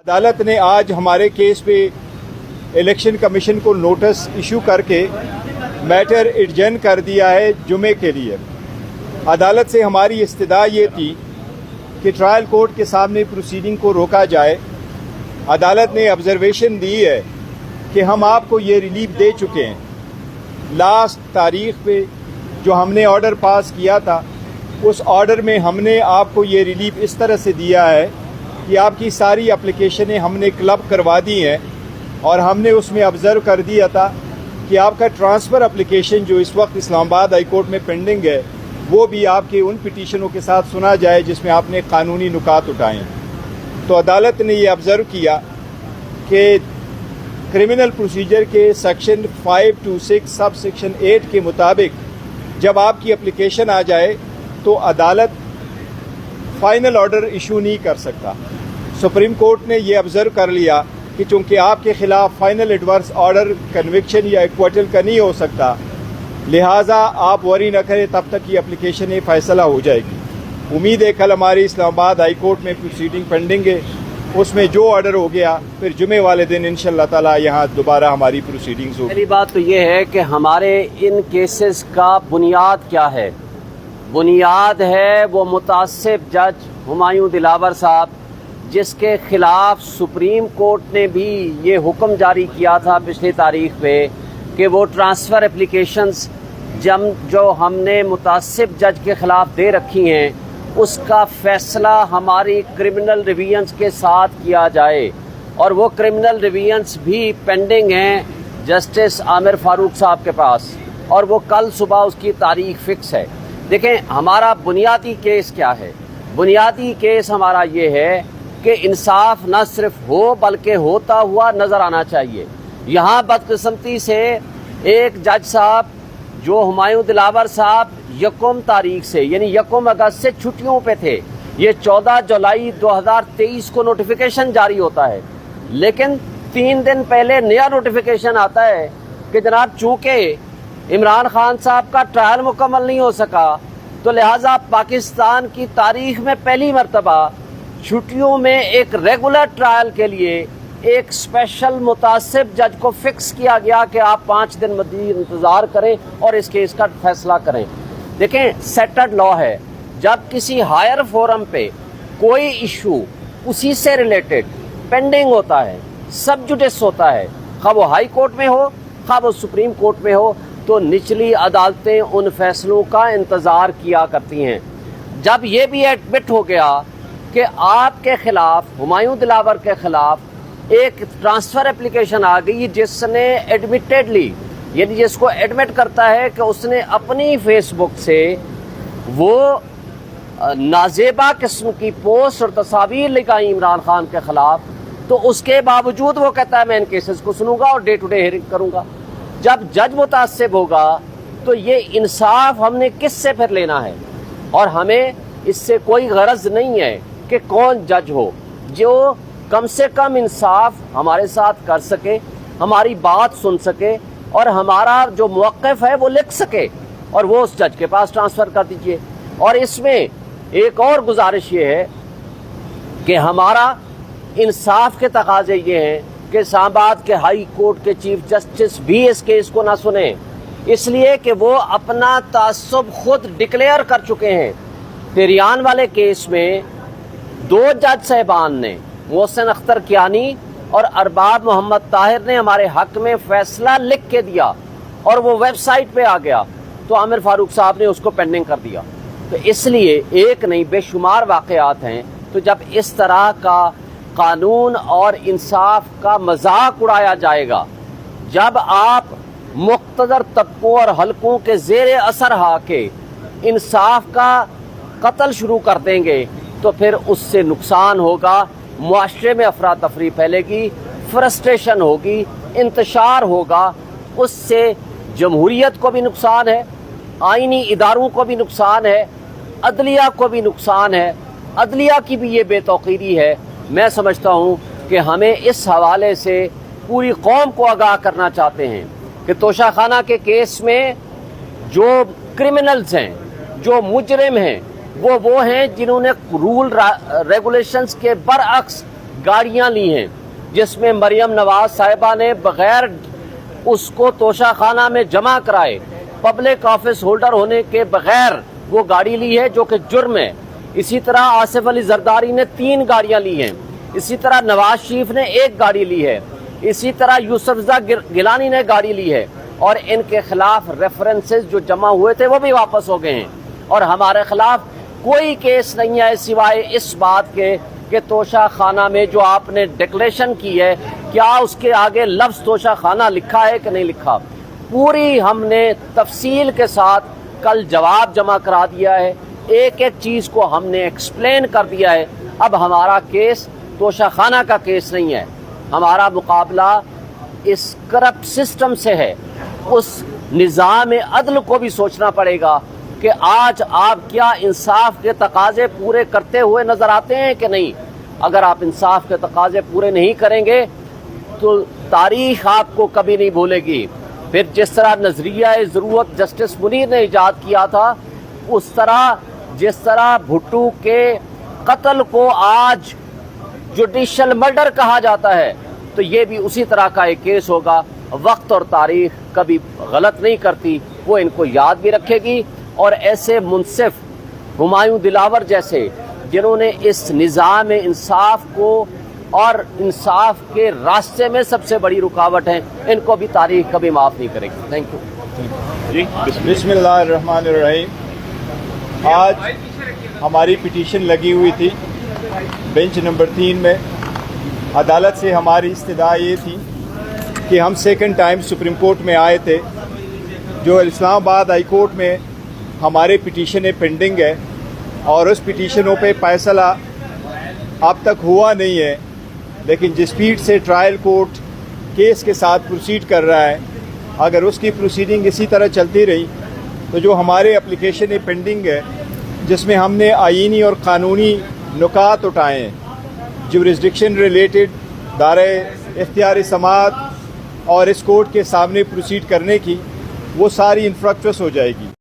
عدالت نے آج ہمارے کیس پہ الیکشن کمیشن کو نوٹس ایشو کر کے میٹر ایڈجن کر دیا ہے جمعے کے لیے۔ عدالت سے ہماری استدعا یہ تھی کہ ٹرائل کورٹ کے سامنے پروسیڈنگ کو روکا جائے۔ عدالت نے آبزرویشن دی ہے کہ ہم آپ کو یہ ریلیف دے چکے ہیں۔ لاسٹ تاریخ پہ جو ہم نے آرڈر پاس کیا تھا اس آرڈر میں ہم نے آپ کو یہ ریلیف اس طرح سے دیا ہے کہ آپ کی ساری اپلیکیشنیں ہم نے کلب کروا دی ہیں، اور ہم نے اس میں آبزرو کر دیا تھا کہ آپ کا ٹرانسفر اپلیکیشن جو اس وقت اسلام آباد ہائی کورٹ میں پینڈنگ ہے وہ بھی آپ کے ان پٹیشنوں کے ساتھ سنا جائے جس میں آپ نے قانونی نکات اٹھائے ہیں۔ تو عدالت نے یہ آبزرو کیا کہ کرمنل پروسیجر کے سیکشن 526 سب سیکشن 8 کے مطابق جب آپ کی اپلیکیشن آ جائے تو عدالت فائنل آرڈر ایشو نہیں کر سکتا۔ سپریم کورٹ نے یہ آبزرو کر لیا کہ چونکہ آپ کے خلاف فائنل ایڈورس آرڈر کنوکشن یا ایکویٹل کا نہیں ہو سکتا، لہٰذا آپ وری نہ کریں، تب تک یہ اپلیکیشن فیصلہ ہو جائے گی۔ امید ہے کل ہماری اسلام آباد ہائی کورٹ میں پروسیڈنگ پینڈنگ ہے، اس میں جو آرڈر ہو گیا پھر جمعے والے دن انشاءاللہ تعالی یہاں دوبارہ ہماری پروسیڈنگز ہوگی۔ پہلی بات تو یہ ہے کہ ہمارے ان کیسز کا بنیاد کیا ہے؟ بنیاد ہے وہ متعصب جج ہمایوں دلاور صاحب، جس کے خلاف سپریم کورٹ نے بھی یہ حکم جاری کیا تھا پچھلی تاریخ پہ کہ وہ ٹرانسفر اپلیکیشنز جو ہم نے متعصب جج کے خلاف دے رکھی ہیں اس کا فیصلہ ہماری کرمنل ریویژنز کے ساتھ کیا جائے، اور وہ کرمنل ریویژنز بھی پینڈنگ ہیں جسٹس عامر فاروق صاحب کے پاس، اور وہ کل صبح اس کی تاریخ فکس ہے۔ دیکھیں ہمارا بنیادی کیس کیا ہے؟ بنیادی کیس ہمارا یہ ہے کہ انصاف نہ صرف ہو بلکہ ہوتا ہوا نظر آنا چاہیے۔ یہاں بدقسمتی سے ایک جج صاحب جو ہمایوں دلاور صاحب 1 تاریخ سے یعنی 1 اگست سے چھٹیوں پہ تھے، یہ 14 جولائی 2023 کو نوٹیفیکیشن جاری ہوتا ہے، لیکن 3 دن پہلے نیا نوٹیفیکیشن آتا ہے کہ جناب چونکہ عمران خان صاحب کا ٹرائل مکمل نہیں ہو سکا تو لہٰذا پاکستان کی تاریخ میں پہلی مرتبہ چھٹیوں میں ایک ریگولر ٹرائل کے لیے ایک اسپیشل متعصب جج کو فکس کیا گیا کہ آپ 5 دن مزید انتظار کریں اور اس کیس کا فیصلہ کریں۔ دیکھیں سیٹلڈ لا ہے، جب کسی ہائر فورم پہ کوئی ایشو اسی سے ریلیٹڈ پینڈنگ ہوتا ہے، سب جوڈس ہوتا ہے، خواہ وہ ہائی کورٹ میں ہو خواہ وہ سپریم کورٹ میں ہو، تو نچلی عدالتیں ان فیصلوں کا انتظار کیا کرتی ہیں۔ جب یہ بھی ایڈمٹ ہو گیا کہ آپ کے خلاف ہمایوں دلاور کے خلاف ایک ٹرانسفر اپلیکیشن آ گئی جس نے ایڈمیٹڈلی یعنی جس کو ایڈمٹ کرتا ہے کہ اس نے اپنی فیس بک سے وہ نازیبا قسم کی پوسٹ اور تصاویر لگائی عمران خان کے خلاف، تو اس کے باوجود وہ کہتا ہے میں ان کیسز کو سنوں گا اور ڈے ٹو ڈے ہیئرنگ کروں گا۔ جب جج متعصب ہوگا تو یہ انصاف ہم نے کس سے پھر لینا ہے؟ اور ہمیں اس سے کوئی غرض نہیں ہے کہ کون جج ہو، جو کم سے کم انصاف ہمارے ساتھ کر سکے، ہماری بات سن سکے اور ہمارا جو موقف ہے وہ لکھ سکے، اور وہ اس جج کے پاس ٹرانسفر کر دیجئے۔ اور اس میں ایک اور گزارش یہ ہے کہ ہمارا انصاف کے تقاضے یہ ہیں کہ اسلام آباد کے ہائی کورٹ کے چیف جسٹس بھی اس کیس کو نہ سنیں، اس لیے کہ وہ اپنا تعصب خود ڈکلیئر کر چکے ہیں۔ پیریان والے کیس میں 2 جج صاحبان نے، محسن اختر کیانی اور ارباب محمد طاہر نے ہمارے حق میں فیصلہ لکھ کے دیا، اور وہ ویب سائٹ پہ آ گیا تو عامر فاروق صاحب نے اس کو پینڈنگ کر دیا۔ تو اس لیے ایک نہیں بے شمار واقعات ہیں۔ تو جب اس طرح کا قانون اور انصاف کا مذاق اڑایا جائے گا، جب آپ مقتدر طبقوں اور حلقوں کے زیر اثر آ کے انصاف کا قتل شروع کر دیں گے تو پھر اس سے نقصان ہوگا، معاشرے میں افراتفری پھیلے گی، فرسٹریشن ہوگی، انتشار ہوگا، اس سے جمہوریت کو بھی نقصان ہے، آئینی اداروں کو بھی نقصان ہے، عدلیہ کو بھی نقصان ہے، عدلیہ کی بھی یہ بے توقیری ہے۔ میں سمجھتا ہوں کہ ہمیں اس حوالے سے پوری قوم کو آگاہ کرنا چاہتے ہیں کہ توشہ خانہ کے کیس میں جو کرمنلز ہیں، جو مجرم ہیں، وہ ہیں جنہوں نے رول ریگولیشنز کے برعکس گاڑیاں لی ہیں جس میں مریم نواز صاحبہ نے بغیر اس کو توشہ خانہ میں جمع کرائے پبلک آفس ہولڈر ہونے کے بغیر وہ گاڑی لی ہے، جو کہ جرم ہے۔ اسی طرح آصف علی زرداری نے 3 گاڑیاں لی ہیں، اسی طرح نواز شریف نے 1 گاڑی لی ہے، اسی طرح یوسف رضا گیلانی نے گاڑی لی ہے، اور ان کے خلاف ریفرنسز جو جمع ہوئے تھے وہ بھی واپس ہو گئے ہیں، اور ہمارے خلاف کوئی کیس نہیں ہے سوائے اس بات کے کہ توشہ خانہ میں جو آپ نے ڈکلیریشن کی ہے کیا اس کے آگے لفظ توشہ خانہ لکھا ہے کہ نہیں لکھا۔ پوری ہم نے تفصیل کے ساتھ کل جواب جمع کرا دیا ہے، ایک ایک چیز کو ہم نے ایکسپلین کر دیا ہے۔ اب ہمارا کیس توشہ خانہ کا کیس نہیں ہے، ہمارا مقابلہ اس کرپٹ سسٹم سے ہے۔ اس نظام عدل کو بھی سوچنا پڑے گا کہ آج آپ کیا انصاف کے تقاضے پورے کرتے ہوئے نظر آتے ہیں کہ نہیں۔ اگر آپ انصاف کے تقاضے پورے نہیں کریں گے تو تاریخ آپ کو کبھی نہیں بھولے گی۔ پھر جس طرح نظریہ ضرورت جسٹس منیر نے ایجاد کیا تھا، اس طرح جس طرح بھٹو کے قتل کو آج جوڈیشل مرڈر کہا جاتا ہے، تو یہ بھی اسی طرح کا ایک کیس ہوگا۔ وقت اور تاریخ کبھی غلط نہیں کرتی، وہ ان کو یاد بھی رکھے گی، اور ایسے منصف ہمایوں دلاور جیسے جنہوں نے اس نظام انصاف کو اور انصاف کے راستے میں سب سے بڑی رکاوٹ ہیں، ان کو بھی تاریخ کبھی معاف نہیں کرے گی۔ Thank you. بسم اللہ الرحمن الرحیم۔ آج ہماری پٹیشن لگی ہوئی تھی بینچ نمبر 3 میں۔ عدالت سے ہماری استدعا یہ تھی کہ ہم سیکنڈ ٹائم سپریم کورٹ میں آئے تھے، جو اسلام آباد ہائی کورٹ میں ہمارے پٹیشنیں پینڈنگ ہے، اور اس پٹیشنوں پہ فیصلہ اب تک ہوا نہیں ہے، لیکن جس اسپیڈ سے ٹرائل کورٹ کیس کے ساتھ پروسیڈ کر رہا ہے، اگر اس کی پروسیڈنگ اسی طرح چلتی رہی تو جو ہمارے اپلیکیشنیں پینڈنگ ہے، جس میں ہم نے آئینی اور قانونی نکات اٹھائے ہیں، جورسڈکشن ریلیٹڈ، دائرہ اختیار سماعت اور اس کورٹ کے سامنے پروسیڈ کرنے کی، وہ ساری انفرکچوس ہو جائے گی۔